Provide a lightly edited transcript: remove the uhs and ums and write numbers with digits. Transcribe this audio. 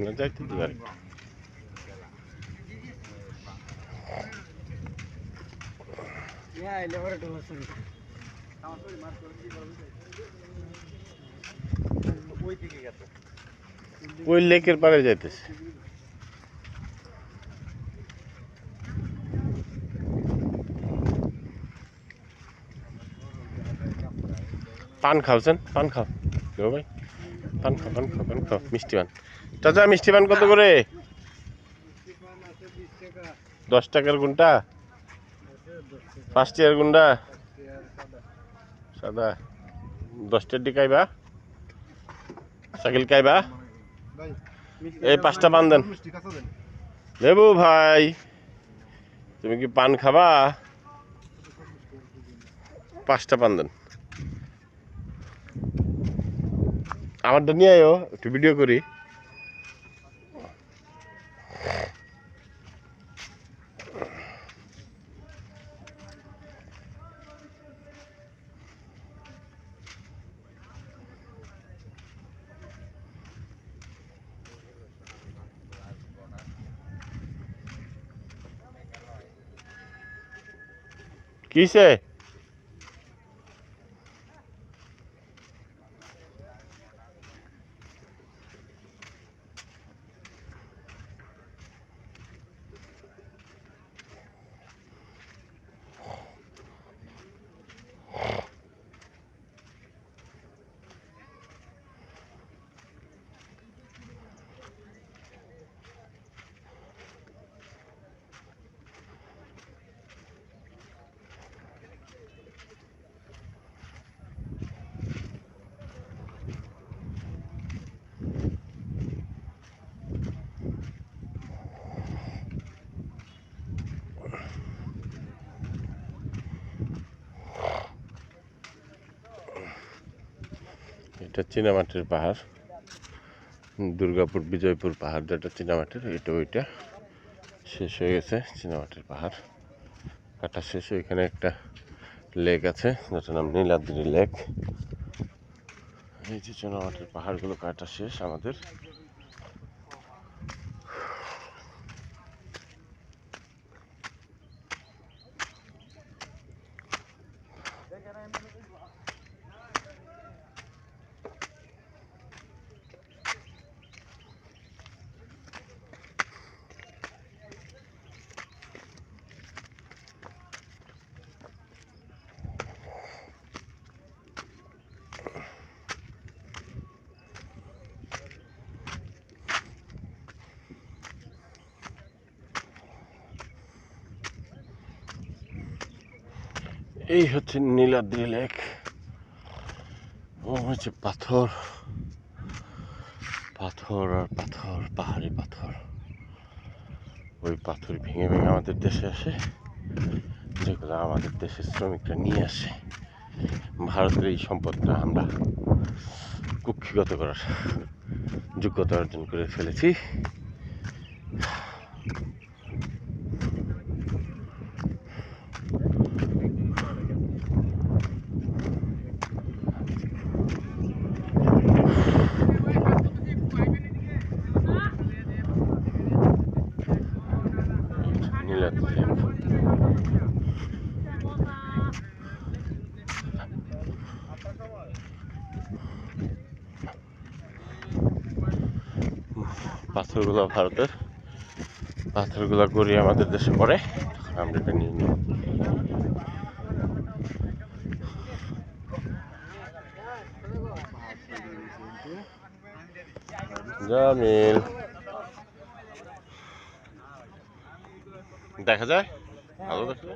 না যাইতে দিবে আর ওই লেকের পাড়ে যাইতেছে। পান খাওছেন? পান খাও ভাই, পান খাও, পান খাও, পান খাও, মিষ্টি পান। চাচা মিষ্টি পান কত করে? 10 টাকার গুনটা, 5 টাকার গুন্ডা সাদা। 10 টাকা খাইবা? সাইকেল খাইবা? এই 5টা পান দেন। লেবু ভাই, তুমি কি পান খাবা? 5টা পান দেন। আমারটা নিয়ে আয়ো, একটু ভিডিও করি। কিসে? এটা চীনামাটির পাহাড়, দুর্গাপুর বিজয়পুর পাহাড় যেটা চীনামাটির, এটা ওইটা শেষ হয়ে গেছে। চীনামাটির পাহাড় কাটা শেষ। এখানে একটা লেক আছে যেটার নাম নীলাদ্রি লেক। এই যে চীনামাটির পাহাড়গুলো কাটা শেষ আমাদের। এই হচ্ছে নীলাদ্রি লেক। ও হচ্ছে পাথর, পাথর আর পাথর, পাহাড়ি পাথর। ওই পাথর ভেঙে ভেঙে আমাদের দেশে আসে, যেগুলো আমাদের দেশের শ্রমিকরা নিয়ে আসে। ভারতের এই সম্পদটা আমরা কুক্ষিগত করার যোগ্যতা অর্জন করে ফেলেছি। নীলাদ্রি লেক। পাথরগুলো ভারতের, পাথরগুলো গড়িয়ে আমাদের দেশে পড়ে, আমরা এটা নিয়ে নিই। জামিল দেখা যায় ভালো দেখলে।